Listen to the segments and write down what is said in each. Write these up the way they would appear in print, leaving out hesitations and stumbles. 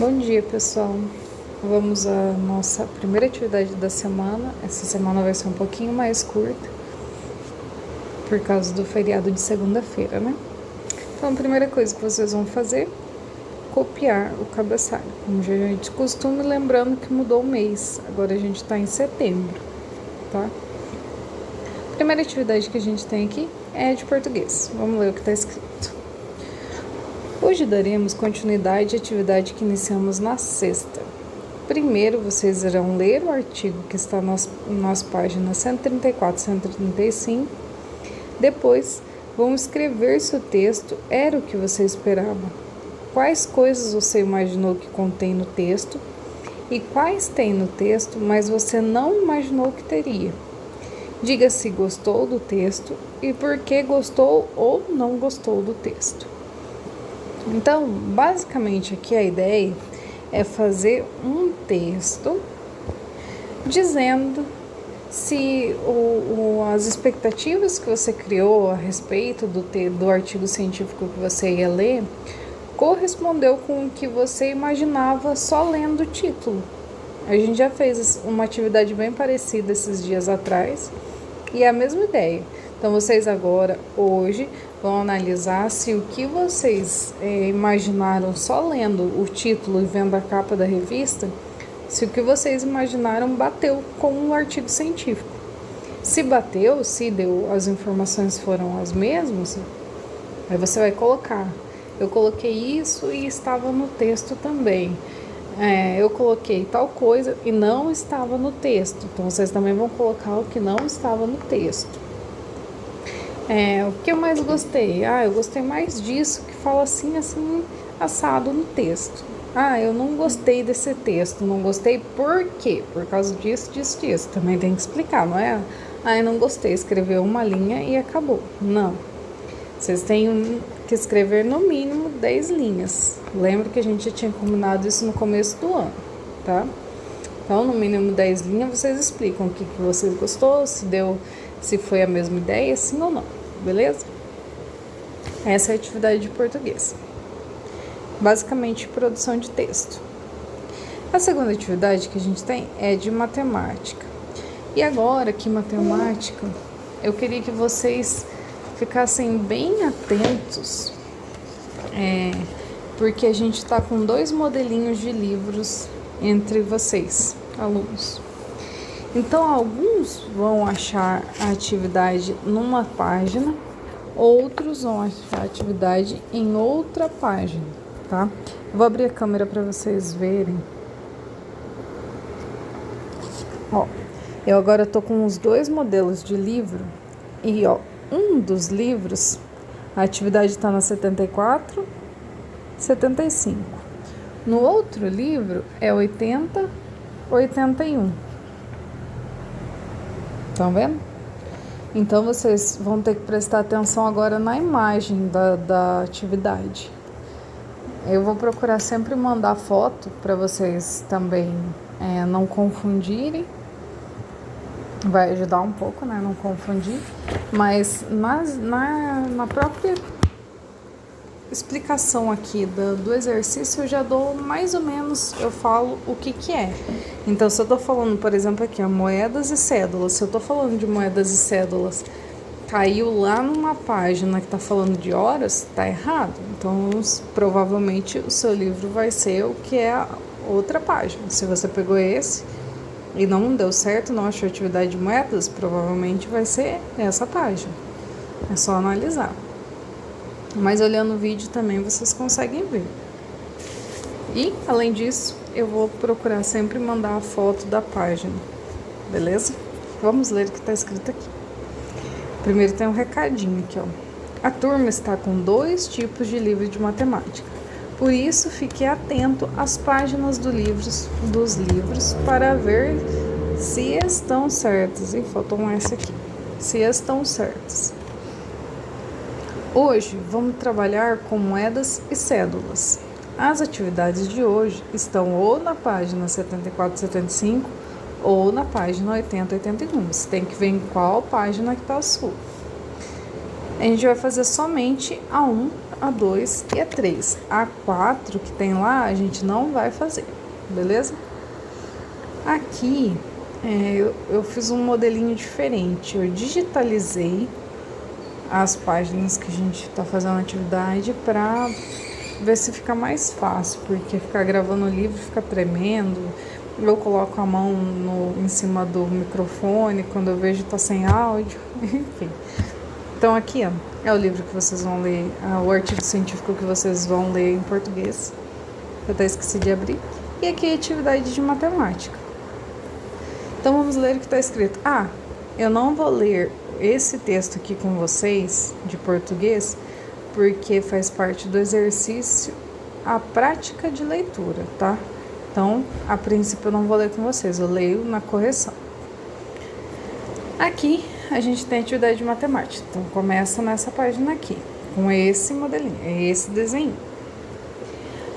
Bom dia, pessoal. Vamos à nossa primeira atividade da semana. Essa semana vai ser um pouquinho mais curta, por causa do feriado de segunda-feira, né? Então, a primeira coisa que vocês vão fazer, copiar o cabeçalho. Como já é de costume, lembrando que mudou o mês. Agora a gente está em setembro, tá? A primeira atividade que a gente tem aqui é de português. Vamos ler o que está escrito. Hoje daremos continuidade à atividade que iniciamos na sexta. Primeiro, vocês irão ler o artigo que está nas páginas 134 e 135. Depois, vão escrever se o texto era o que você esperava. Quais coisas você imaginou que contém no texto e quais tem no texto, mas você não imaginou que teria. Diga se gostou do texto e por que gostou ou não gostou do texto. Então, basicamente aqui a ideia é fazer um texto dizendo se as expectativas que você criou a respeito do artigo científico que você ia ler correspondeu com o que você imaginava só lendo o título. A gente já fez uma atividade bem parecida esses dias atrás e é a mesma ideia. Então, vocês agora, hoje, vão analisar se o que vocês imaginaram só lendo o título e vendo a capa da revista, se o que vocês imaginaram bateu com o artigo científico. Se bateu, se as informações foram as mesmas, aí você vai colocar. Eu coloquei isso e estava no texto também. Eu coloquei tal coisa e não estava no texto. Então, vocês também vão colocar o que não estava no texto. O que eu mais gostei? Eu gostei mais disso, que fala assim, assado no texto. Eu não gostei desse texto, não gostei por quê? Por causa disso. Também tem que explicar, não é? Eu não gostei, escreveu uma linha e acabou. Não. Vocês têm que escrever no mínimo 10 linhas. Lembra que a gente já tinha combinado isso no começo do ano, tá? Então, no mínimo 10 linhas, vocês explicam o que vocês gostou, se foi a mesma ideia, sim ou não, beleza? Essa é a atividade de português. Basicamente, produção de texto. A segunda atividade que a gente tem é de matemática. E agora, que matemática, eu queria que vocês ficassem bem atentos, porque a gente está com 2 modelinhos de livros entre vocês, alunos. Então, alguns vão achar a atividade numa página, outros vão achar a atividade em outra página, tá? Vou abrir a câmera para vocês verem. Eu agora tô com os 2 modelos de livro e, um dos livros, a atividade está na 74, 75. No outro livro é 80, 81. Estão vendo? Então, vocês vão ter que prestar atenção agora na imagem da atividade. Eu vou procurar sempre mandar foto para vocês também não confundirem. Vai ajudar um pouco, né? Não confundir. Mas na própria explicação aqui do exercício, eu já dou mais ou menos, eu falo o que é. Então, se eu tô falando, por exemplo, aqui, moedas e cédulas, se eu tô falando de moedas e cédulas, caiu lá numa página que tá falando de horas, tá errado. Então, provavelmente, o seu livro vai ser o que é a outra página. Se você pegou esse e não deu certo, não achou atividade de moedas, provavelmente vai ser essa página. É só analisar. Mas olhando o vídeo também vocês conseguem ver. E, além disso, eu vou procurar sempre mandar a foto da página, beleza? Vamos ler o que está escrito aqui. Primeiro tem um recadinho aqui, A turma está com 2 tipos de livro de matemática. Por isso, fique atento às páginas dos livros para ver se estão certas. E faltou essa aqui. Se estão certas. Hoje, vamos trabalhar com moedas e cédulas. As atividades de hoje estão ou na página 74 e 75 ou na página 80 e 81. Você tem que ver em qual página que está a sua. A gente vai fazer somente a 1 A2 e A3. A4 que tem lá, a gente não vai fazer, beleza? Aqui, eu fiz um modelinho diferente. Eu digitalizei as páginas que a gente está fazendo a atividade para ver se fica mais fácil, porque ficar gravando o livro fica tremendo. Eu coloco a mão em cima do microfone, quando eu vejo tá sem áudio, enfim. Então aqui, ó, é o livro que vocês vão ler, o artigo científico que vocês vão ler em português. Eu até esqueci de abrir. E aqui é atividade de matemática. Então vamos ler o que está escrito. Eu não vou ler esse texto aqui com vocês, de português, porque faz parte do exercício a prática de leitura, tá? Então, a princípio eu não vou ler com vocês, eu leio na correção. Aqui a gente tem atividade de matemática, então começa nessa página aqui, com esse modelinho, esse desenho.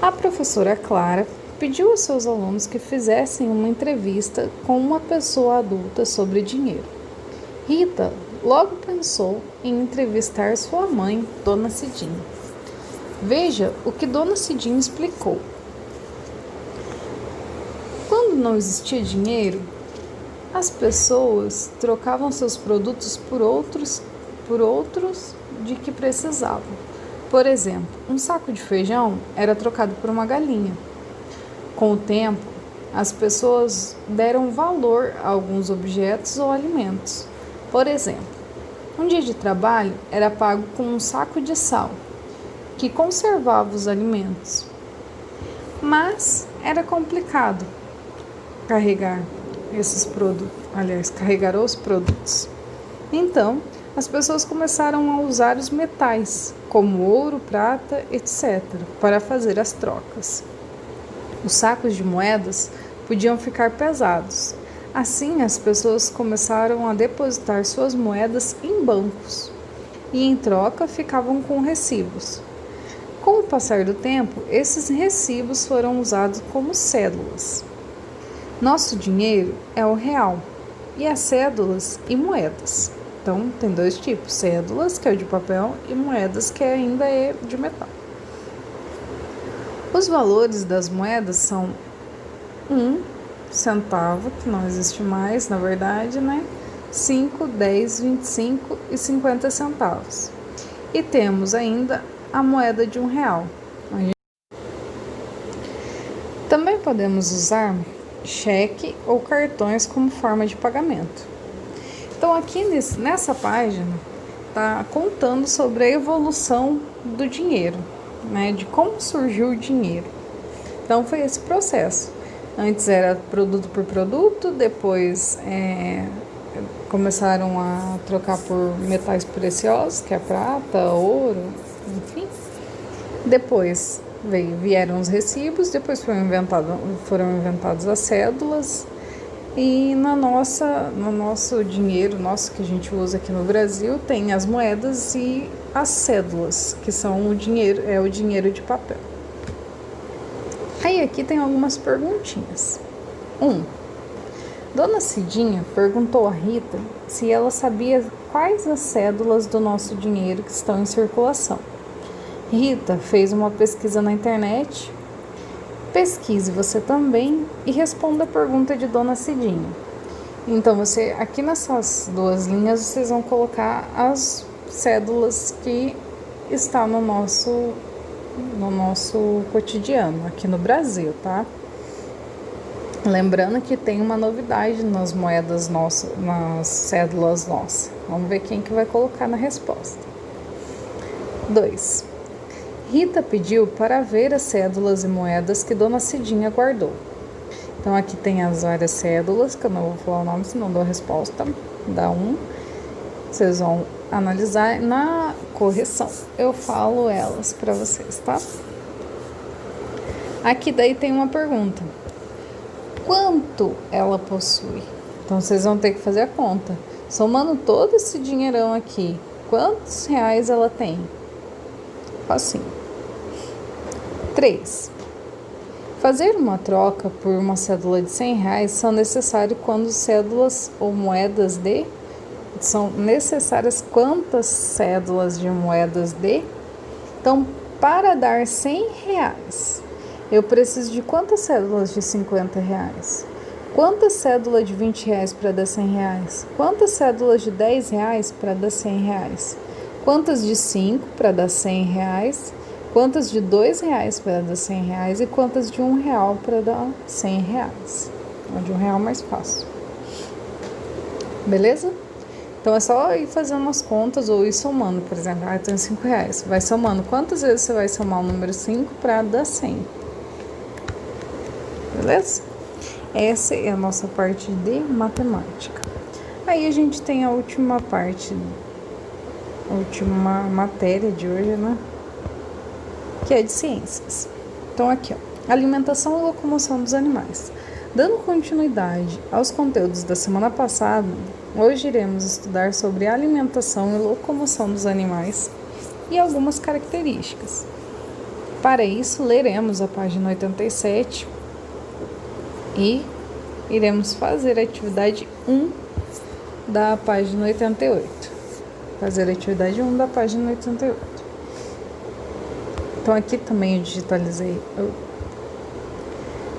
A professora Clara pediu aos seus alunos que fizessem uma entrevista com uma pessoa adulta sobre dinheiro. Rita logo pensou em entrevistar sua mãe, Dona Cidinha. Veja o que Dona Cidinha explicou. Quando não existia dinheiro, as pessoas trocavam seus produtos por outros de que precisavam. Por exemplo, um saco de feijão era trocado por uma galinha. Com o tempo, as pessoas deram valor a alguns objetos ou alimentos. Por exemplo, um dia de trabalho era pago com um saco de sal, que conservava os alimentos. Mas era complicado carregar os produtos. Então, as pessoas começaram a usar os metais, como ouro, prata, etc., para fazer as trocas. Os sacos de moedas podiam ficar pesados. Assim, as pessoas começaram a depositar suas moedas em bancos e, em troca, ficavam com recibos. Com o passar do tempo, esses recibos foram usados como cédulas. Nosso dinheiro é o real e as cédulas e moedas. Então, tem dois tipos, cédulas, que é de papel, e moedas, que ainda é de metal. Os valores das moedas são 1 centavo, que não existe mais, na verdade, né? 5, 10, 25 e 50 centavos. E temos ainda a moeda de R$1. Também podemos usar cheque ou cartões como forma de pagamento. Então, aqui nessa página, está contando sobre a evolução do dinheiro, né? De como surgiu o dinheiro. Então, foi esse processo. Antes era produto por produto, depois começaram a trocar por metais preciosos, que é prata, ouro, enfim. Depois vieram os recibos, depois foram inventadas as cédulas, e no nosso dinheiro, que a gente usa aqui no Brasil, tem as moedas e as cédulas, que são o dinheiro de papel. Aí aqui tem algumas perguntinhas. 1. Dona Cidinha perguntou a Rita se ela sabia quais as cédulas do nosso dinheiro que estão em circulação. Rita fez uma pesquisa na internet. Pesquise você também e responda a pergunta de Dona Cidinha. Então, aqui nessas duas linhas, vocês vão colocar as cédulas que estão no nosso cotidiano, aqui no Brasil, tá? Lembrando que tem uma novidade nas moedas nossas, nas cédulas nossas. Vamos ver quem que vai colocar na resposta. 2. Rita pediu para ver as cédulas e moedas que Dona Cidinha guardou. Então, aqui tem as várias cédulas, que eu não vou falar o nome, senão dou a resposta. Dá 1. Vocês vão analisar na correção. Eu falo elas para vocês, tá? Aqui daí tem uma pergunta. Quanto ela possui? Então, vocês vão ter que fazer a conta. Somando todo esse dinheirão aqui, quantos reais ela tem? Facinho. 3. Fazer uma troca por uma cédula de R$100 são necessários quando cédulas ou moedas são necessárias quantas cédulas de moedas de Então, para dar R$100, eu preciso de quantas cédulas de R$50? Quantas cédulas de R$20 para dar R$100? Quantas cédulas de R$10 para dar R$100? Quantas de 5 para dar R$100? Quantas de R$2 para dar R$100? E quantas de R$1 para dar R$100? De R$1 mais fácil. Beleza? Então é só ir fazendo as contas ou ir somando. Por exemplo, eu tenho R$5. Vai somando. Quantas vezes você vai somar o número 5 para dar 100? Beleza? Essa é a nossa parte de matemática. Aí a gente tem a última parte, a última matéria de hoje, né? Que é de ciências. Então aqui, ó, alimentação e locomoção dos animais. Dando continuidade aos conteúdos da semana passada, hoje iremos estudar sobre alimentação e locomoção dos animais e algumas características. Para isso, leremos a página 87 e iremos fazer a atividade 1 da página 88. Fazer a atividade 1 da página 88. Então aqui também eu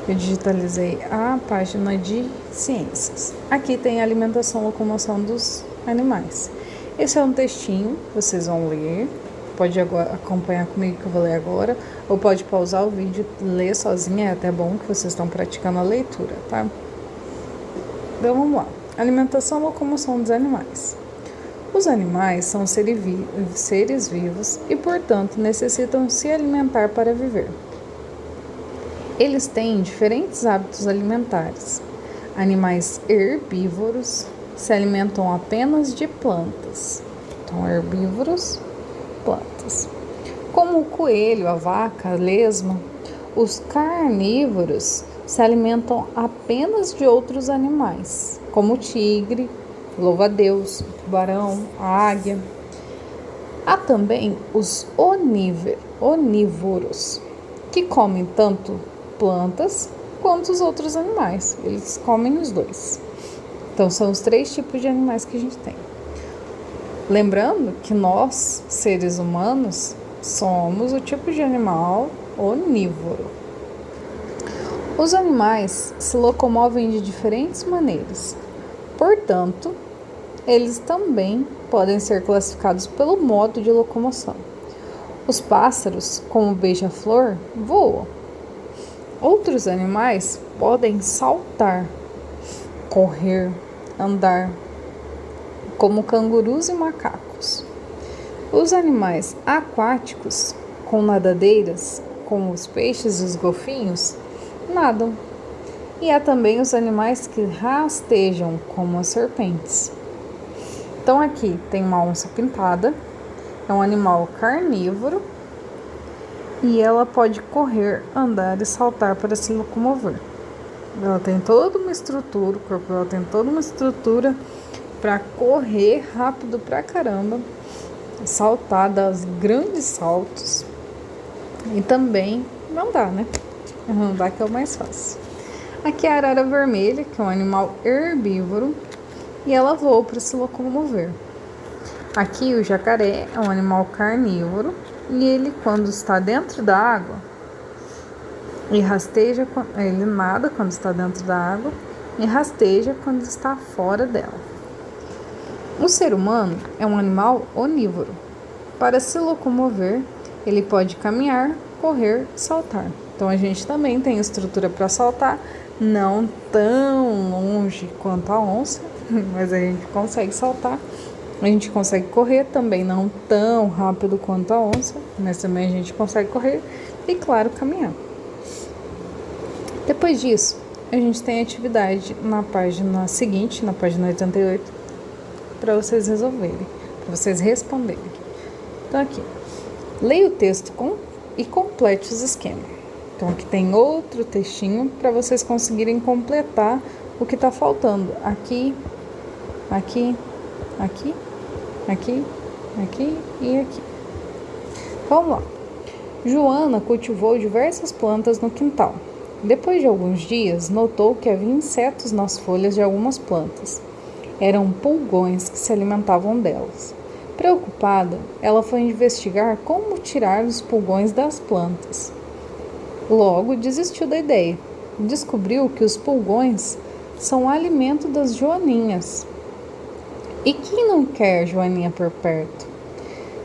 digitalizei a página de ciências. Aqui tem alimentação e locomoção dos animais. Esse é um textinho, vocês vão ler. Pode agora acompanhar comigo que eu vou ler agora, ou pode pausar o vídeo e ler sozinha, é até bom que vocês estão praticando a leitura, tá? Então vamos lá. Alimentação e locomoção dos animais. Os animais são seres vivos e, portanto, necessitam se alimentar para viver. Eles têm diferentes hábitos alimentares. Animais herbívoros se alimentam apenas de plantas. Então, herbívoros, plantas. Como o coelho, a vaca, a lesma, os carnívoros se alimentam apenas de outros animais, como o tigre, louva-a-Deus, o tubarão, a águia. Há também os onívoros, que comem tanto plantas quanto os outros animais. Eles comem os dois. Então, são os 3 tipos de animais que a gente tem. Lembrando que nós, seres humanos, somos o tipo de animal onívoro. Os animais se locomovem de diferentes maneiras. Portanto, eles também podem ser classificados pelo modo de locomoção. Os pássaros, como o beija-flor, voam. Outros animais podem saltar, correr, andar, como cangurus e macacos. Os animais aquáticos, com nadadeiras, como os peixes e os golfinhos, nadam. E há também os animais que rastejam, como as serpentes. Então aqui tem uma onça pintada, é um animal carnívoro e ela pode correr, andar e saltar para se locomover. Ela tem toda uma estrutura, o corpo dela tem toda uma estrutura para correr rápido pra caramba, saltar, dar grandes saltos e também andar, né? Andar que é o mais fácil. Aqui é a arara vermelha, que é um animal herbívoro, e ela voa para se locomover. Aqui o jacaré é um animal carnívoro, e ele, quando está dentro da água, ele nada quando está dentro da água e rasteja quando está fora dela. O ser humano é um animal onívoro. Para se locomover, ele pode caminhar, correr e saltar. Então a gente também tem estrutura para saltar, não tão longe quanto a onça, mas a gente consegue saltar. A gente consegue correr também, não tão rápido quanto a onça, mas também a gente consegue correr e, claro, caminhar. Depois disso, a gente tem atividade na página seguinte, na página 88, para vocês resolverem, para vocês responderem. Então aqui, leia o texto e complete os esquemas. Então aqui tem outro textinho para vocês conseguirem completar o que está faltando. Aqui, aqui, aqui, aqui, aqui e aqui. Vamos lá. Joana cultivou diversas plantas no quintal. Depois de alguns dias, notou que havia insetos nas folhas de algumas plantas. Eram pulgões que se alimentavam delas. Preocupada, ela foi investigar como tirar os pulgões das plantas. Logo desistiu da ideia. Descobriu que os pulgões são o alimento das joaninhas. E quem não quer joaninha por perto?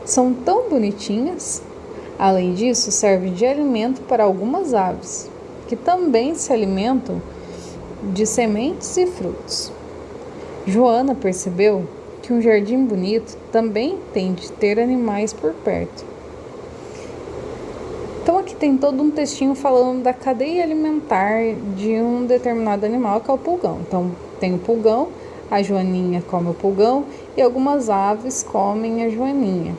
São tão bonitinhas. Além disso, servem de alimento para algumas aves, que também se alimentam de sementes e frutos. Joana percebeu que um jardim bonito também tem de ter animais por perto. Então aqui tem todo um textinho falando da cadeia alimentar de um determinado animal, que é o pulgão. Então tem o pulgão, a joaninha come o pulgão e algumas aves comem a joaninha.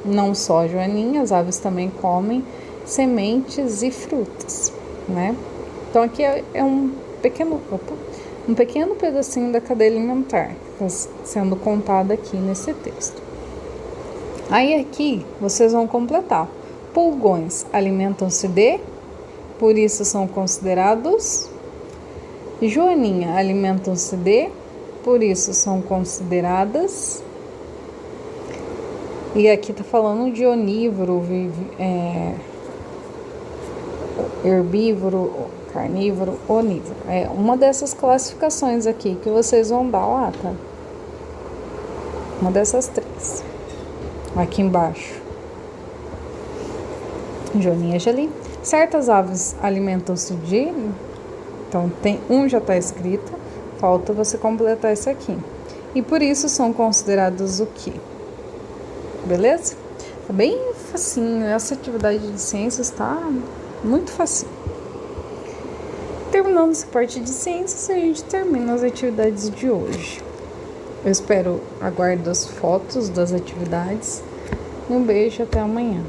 Não só a joaninha, as aves também comem sementes e frutas, né? Então aqui é um pequeno pedacinho da cadeia alimentar que está sendo contada aqui nesse texto. Aí aqui vocês vão completar. Pulgões alimentam-se de, por isso são considerados. Joaninha alimentam-se de, por isso são consideradas. E aqui está falando de onívoro, herbívoro, carnívoro, onívoro. É uma dessas classificações aqui que vocês vão dar lá, tá? Uma dessas três. Aqui embaixo. Joaninha já li. Certas aves alimentam-se de... Então, já está escrito. Falta você completar esse aqui. E por isso são considerados o quê? Beleza? Tá bem facinho. Essa atividade de ciências tá muito facinho. Terminando essa parte de ciências, a gente termina as atividades de hoje. Eu espero, aguardo as fotos das atividades. Um beijo, até amanhã.